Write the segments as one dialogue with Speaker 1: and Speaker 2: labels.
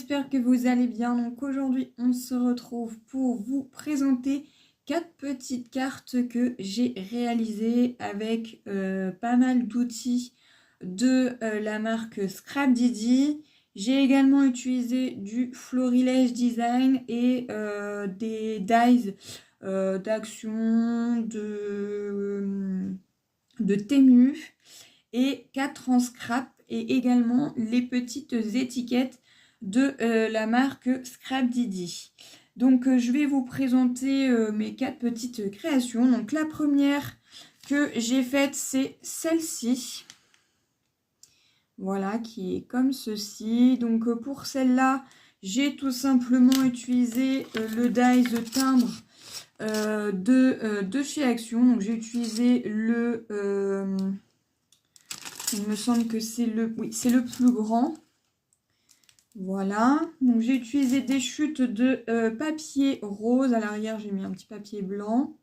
Speaker 1: j'espère que vous allez bien. Donc aujourd'hui, on se retrouve pour vous présenter 4 petites cartes que j'ai réalisées avec pas mal d'outils de la marque Scrapdiddy. J'ai également utilisé du Florilège Design et des dies d'action, de Temu et 4 en scrap et également les petites étiquettes de la marque Scrapdiddy. Donc je vais vous présenter mes 4 petites créations. Donc la première que j'ai faite, c'est celle-ci. Voilà, qui est comme ceci. Donc pour celle-là, j'ai tout simplement utilisé le dies timbre de chez Action. Donc j'ai utilisé le... il me semble que c'est le... Oui, c'est le plus grand. Voilà. Donc j'ai utilisé des chutes de papier rose. À l'arrière, j'ai mis un petit papier blanc.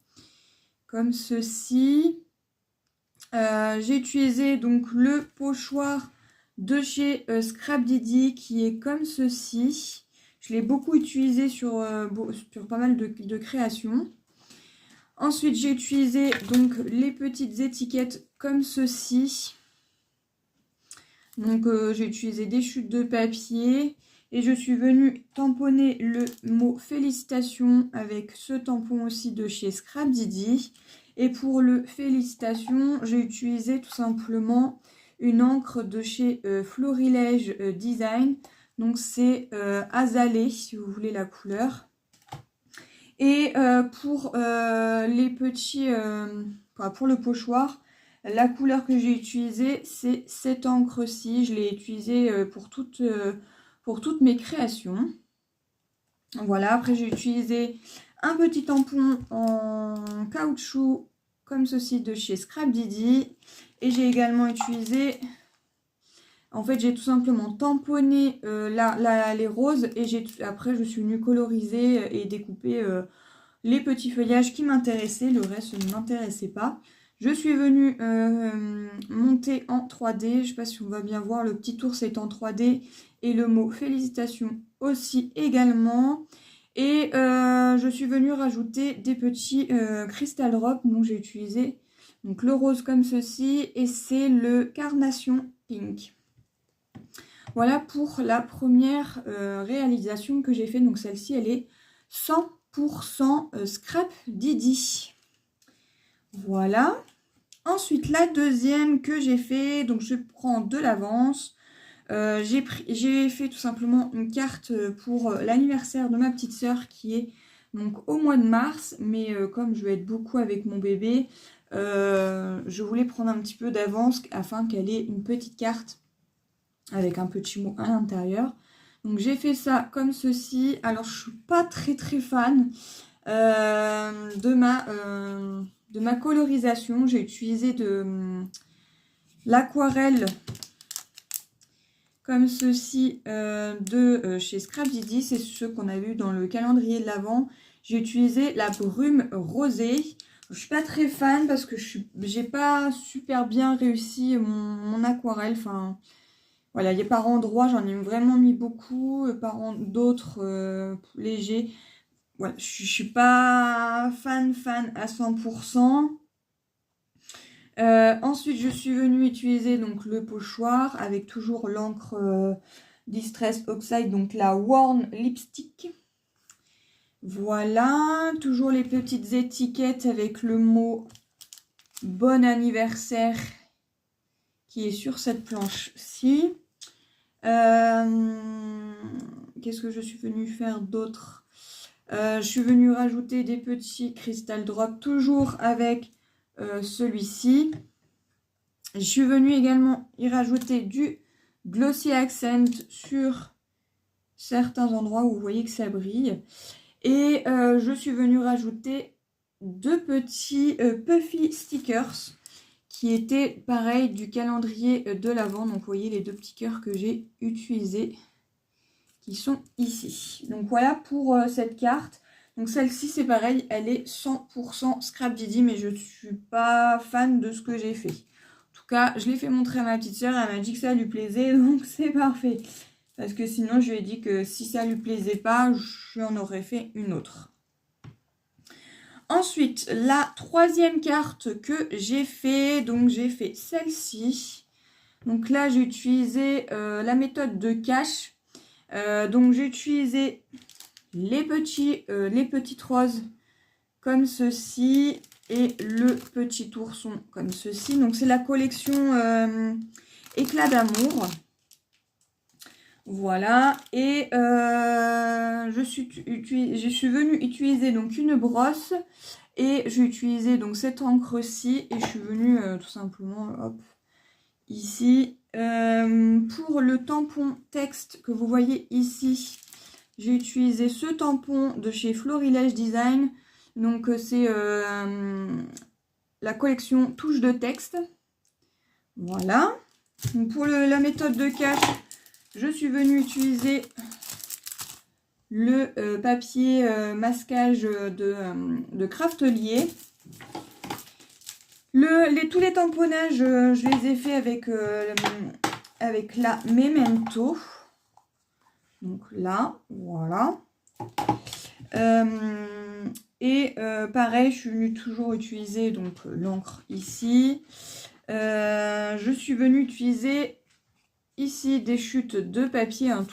Speaker 1: Comme ceci. J'ai utilisé donc le pochoir de chez Scrapdiddy qui est comme ceci. Je l'ai beaucoup utilisé sur pas mal de créations. Ensuite, j'ai utilisé donc les petites étiquettes comme ceci. Donc, j'ai utilisé des chutes de papier et je suis venue tamponner le mot félicitations avec ce tampon aussi de chez Scrapdiddy. Et pour le félicitations, j'ai utilisé tout simplement une encre de chez Florilège Design. Donc, c'est azalée si vous voulez la couleur. Et pour les petits, pour le pochoir, la couleur que j'ai utilisée, c'est cette encre-ci. Je l'ai utilisée pour toutes mes créations. Voilà, après j'ai utilisé un petit tampon en caoutchouc comme ceci de chez Scrapdiddy. Et j'ai également utilisé... En fait, j'ai tout simplement tamponné les roses et après, je suis venue coloriser et découper les petits feuillages qui m'intéressaient. Le reste ne m'intéressait pas. Je suis venue monter en 3D. Je ne sais pas si on va bien voir. Le petit ours est en 3D et le mot félicitations aussi également. Et je suis venue rajouter des petits crystal drops. Donc, j'ai utilisé donc, le rose comme ceci et c'est le carnation pink. Voilà pour la première réalisation que j'ai fait. Donc celle-ci, elle est 100% Scrapdiddy. Voilà. Ensuite, la deuxième que j'ai fait, donc je prends de l'avance. J'ai fait tout simplement une carte pour l'anniversaire de ma petite sœur qui est donc au mois de mars. Mais comme je vais être beaucoup avec mon bébé, je voulais prendre un petit peu d'avance afin qu'elle ait une petite carte avec un petit mot à l'intérieur. Donc j'ai fait ça comme ceci. Alors je suis pas très fan de ma colorisation. J'ai utilisé de l'aquarelle comme ceci de chez Scrapdiddy. C'est ce qu'on a vu dans le calendrier de l'Avent. J'ai utilisé la brume rosée. Je suis pas très fan parce que j'ai pas super bien réussi mon aquarelle. Enfin... Voilà, il y a par endroits, j'en ai vraiment mis beaucoup, par d'autres légers. Voilà, je suis pas fan à 100%. Ensuite, je suis venue utiliser donc le pochoir avec toujours l'encre Distress Oxide, donc la Worn Lipstick. Voilà, toujours les petites étiquettes avec le mot bon anniversaire qui est sur cette planche-ci. Qu'est-ce que je suis venue faire d'autre? Je suis venue rajouter des petits crystal drops, toujours avec celui-ci. Je suis venue également y rajouter du glossy accent sur certains endroits où vous voyez que ça brille. Et je suis venue rajouter 2 petits puffy stickers qui était pareil du calendrier de l'Avent. Donc vous voyez les 2 petits cœurs que j'ai utilisés qui sont ici. Donc voilà pour cette carte. Donc celle-ci c'est pareil, elle est 100% Scrapdiddy, mais je ne suis pas fan de ce que j'ai fait. En tout cas, je l'ai fait montrer à ma petite soeur, elle m'a dit que ça lui plaisait, donc c'est parfait. Parce que sinon, je lui ai dit que si ça lui plaisait pas, je en aurais fait une autre. Ensuite, la troisième carte que j'ai fait, donc j'ai fait celle-ci. Donc là, j'ai utilisé la méthode de cache. Donc j'ai utilisé les petites roses comme ceci et le petit ourson comme ceci. Donc c'est la collection Éclat d'amour. Voilà, et je suis venue utiliser donc une brosse et j'ai utilisé donc cette encre-ci et je suis venue tout simplement hop, ici. Pour le tampon texte que vous voyez ici, j'ai utilisé ce tampon de chez Florilège Design. Donc c'est la collection touche de texte. Voilà. Donc, pour la méthode de cache, je suis venue utiliser le papier masquage de Craftelier. Tous les tamponnages, je les ai fait avec la Memento. Donc là, voilà. Pareil, je suis venue toujours utiliser donc l'encre ici. Je suis venue utiliser ici des chutes de papier, hein,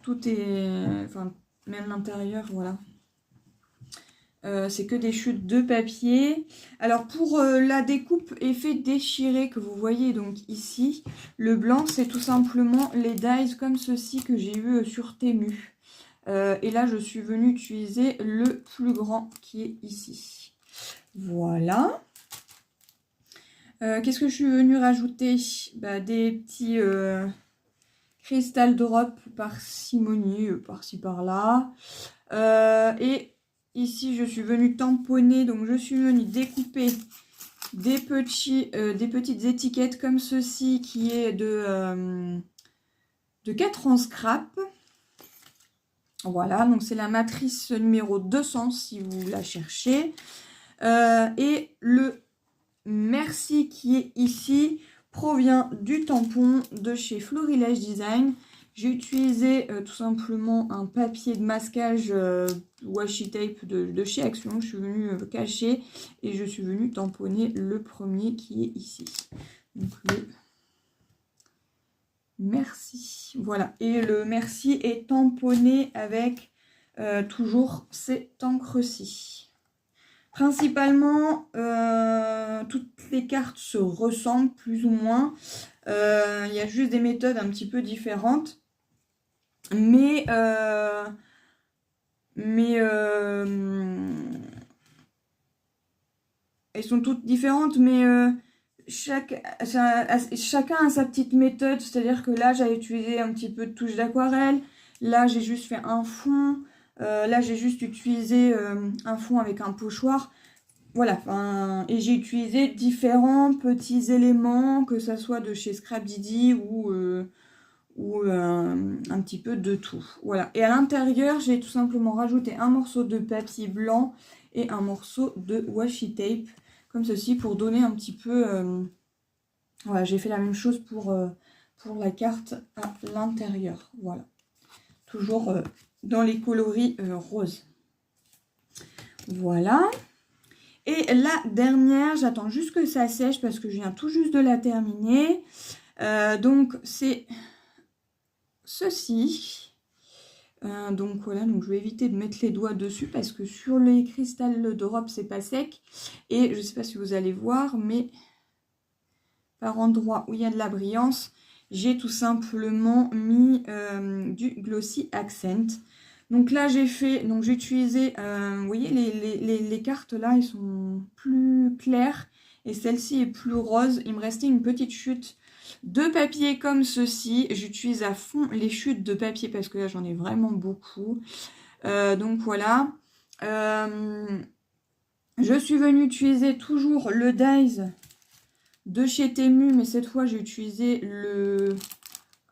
Speaker 1: enfin même l'intérieur, voilà. C'est que des chutes de papier. Alors pour la découpe effet déchiré que vous voyez donc ici, le blanc c'est tout simplement les dies comme ceci que j'ai eu sur Temu. Et là je suis venue utiliser le plus grand qui est ici. Voilà. Qu'est-ce que je suis venue rajouter? Des petits cristal drop parcimonie, par-ci par-là. Et ici, je suis venue tamponner, donc je suis venue découper des petites étiquettes comme ceci, qui est de 4 en scrap. Voilà, donc c'est la matrice numéro 200 si vous la cherchez. Et le merci qui est ici provient du tampon de chez Florilège Design. J'ai utilisé tout simplement un papier de masquage washi tape de chez Action. Je suis venue cacher et je suis venue tamponner le premier qui est ici. Donc le merci. Voilà. Et le merci est tamponné avec toujours cette encre-ci. Principalement, toutes les cartes se ressemblent plus ou moins. Il y a juste des méthodes un petit peu différentes. Mais elles sont toutes différentes, mais chacun a sa petite méthode. C'est-à-dire que là, j'ai utilisé un petit peu de touche d'aquarelle. Là, j'ai juste fait un fond. Là, j'ai juste utilisé un fond avec un pochoir. Voilà, et j'ai utilisé différents petits éléments, que ça soit de chez Scrap Didi ou un petit peu de tout. Voilà. Et à l'intérieur, j'ai tout simplement rajouté un morceau de papier blanc et un morceau de washi tape, comme ceci, pour donner un petit peu... Voilà, j'ai fait la même chose pour la carte à l'intérieur. Voilà. Toujours dans les coloris roses. Voilà. Et la dernière, j'attends juste que ça sèche parce que je viens tout juste de la terminer. Donc c'est ceci. Donc voilà, donc je vais éviter de mettre les doigts dessus parce que sur les cristals drop c'est pas sec. Et je ne sais pas si vous allez voir, mais par endroit où il y a de la brillance, j'ai tout simplement mis du Glossy Accent. Donc là j'ai utilisé, vous voyez les cartes là, elles sont plus claires et celle-ci est plus rose. Il me restait une petite chute de papier comme ceci. J'utilise à fond les chutes de papier parce que là j'en ai vraiment beaucoup. Donc voilà. Je suis venue utiliser toujours le dies de chez Temu, mais cette fois j'ai utilisé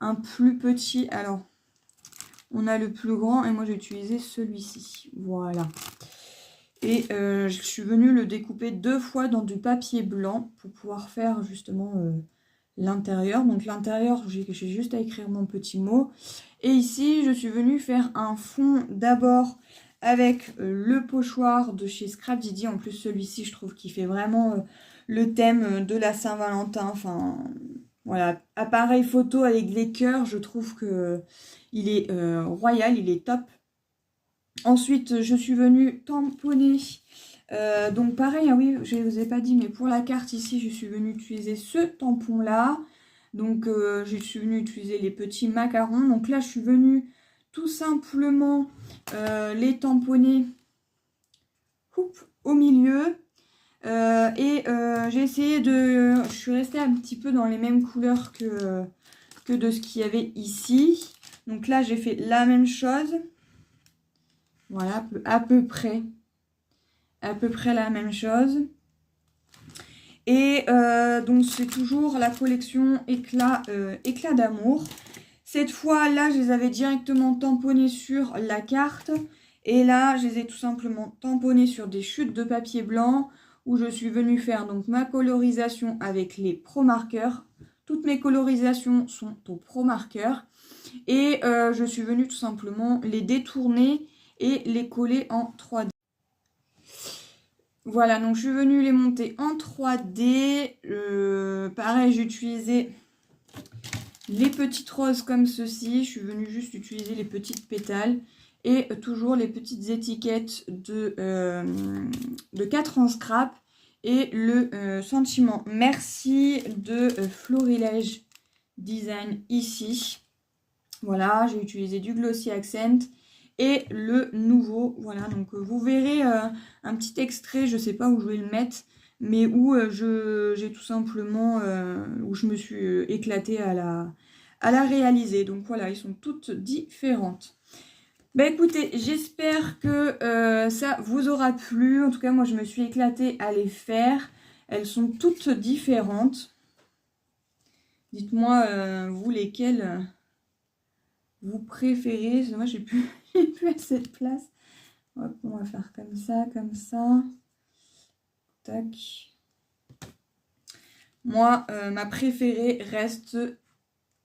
Speaker 1: un plus petit. Alors on a le plus grand et moi j'ai utilisé celui-ci. Voilà. Et je suis venue le découper 2 fois dans du papier blanc pour pouvoir faire justement l'intérieur. Donc l'intérieur, j'ai juste à écrire mon petit mot. Et ici, je suis venue faire un fond d'abord avec le pochoir de chez Scrap Didi. En plus, celui-ci, je trouve qu'il fait vraiment le thème de la Saint-Valentin. Enfin, voilà, appareil photo avec les cœurs, je trouve que il est royal, il est top. Ensuite, je suis venue tamponner. Donc pareil, ah oui, je ne vous ai pas dit, mais pour la carte ici, je suis venue utiliser ce tampon-là. Donc je suis venue utiliser les petits macarons. Donc là, je suis venue tout simplement les tamponner au milieu. J'ai essayé de... Je suis restée un petit peu dans les mêmes couleurs que de ce qu'il y avait ici. Donc là, j'ai fait la même chose. Voilà, à peu près la même chose. Et donc c'est toujours la collection éclat d'amour. Cette fois là, je les avais directement tamponnés sur la carte. Et là, je les ai tout simplement tamponnés sur des chutes de papier blanc où je suis venue faire donc ma colorisation avec les Pro Markers. Toutes mes colorisations sont au Pro Marker. Et je suis venue tout simplement les détourner et les coller en 3D. Voilà, donc je suis venue les monter en 3D. Pareil, j'ai utilisé les petites roses comme ceci. Je suis venue juste utiliser les petites pétales. Et toujours les petites étiquettes de 4 en scrap. Et le sentiment merci de Florilège Design ici. Voilà, j'ai utilisé du Glossy Accent. Et le nouveau, voilà, donc vous verrez un petit extrait, je ne sais pas où je vais le mettre, mais où j'ai tout simplement, où je me suis éclatée à la réaliser. Donc voilà, ils sont toutes différentes. Bah écoutez, j'espère que ça vous aura plu. En tout cas, moi je me suis éclatée à les faire. Elles sont toutes différentes. Dites-moi, vous, lesquelles vous préférez. Moi, j'ai plus assez de place. Hop, on va faire comme ça, comme ça. Tac. Moi, ma préférée reste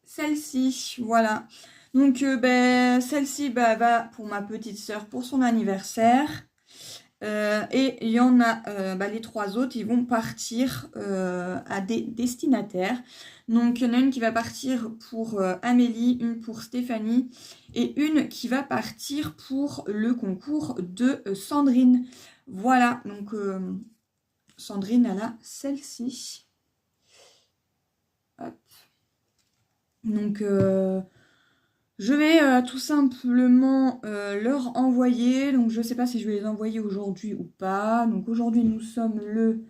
Speaker 1: celle-ci. Voilà. Donc, celle-ci va pour ma petite sœur pour son anniversaire. Et il y en a, les 3 autres, ils vont partir à des destinataires. Donc, il y en a une qui va partir pour Amélie, une pour Stéphanie et une qui va partir pour le concours de Sandrine. Voilà, donc Sandrine, elle a celle-ci. Hop. Donc, je vais tout simplement leur envoyer. Donc, je ne sais pas si je vais les envoyer aujourd'hui ou pas. Donc, aujourd'hui, nous sommes le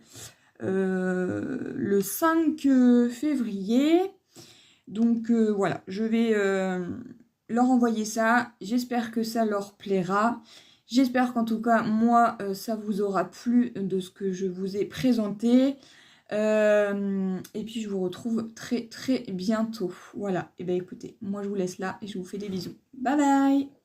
Speaker 1: 5 février. Donc, voilà, je vais leur envoyer ça. J'espère que ça leur plaira. J'espère qu'en tout cas, moi, ça vous aura plu de ce que je vous ai présenté. Et puis je vous retrouve très très bientôt. Voilà, et bien écoutez, moi je vous laisse là et je vous fais des bisous. Bye bye.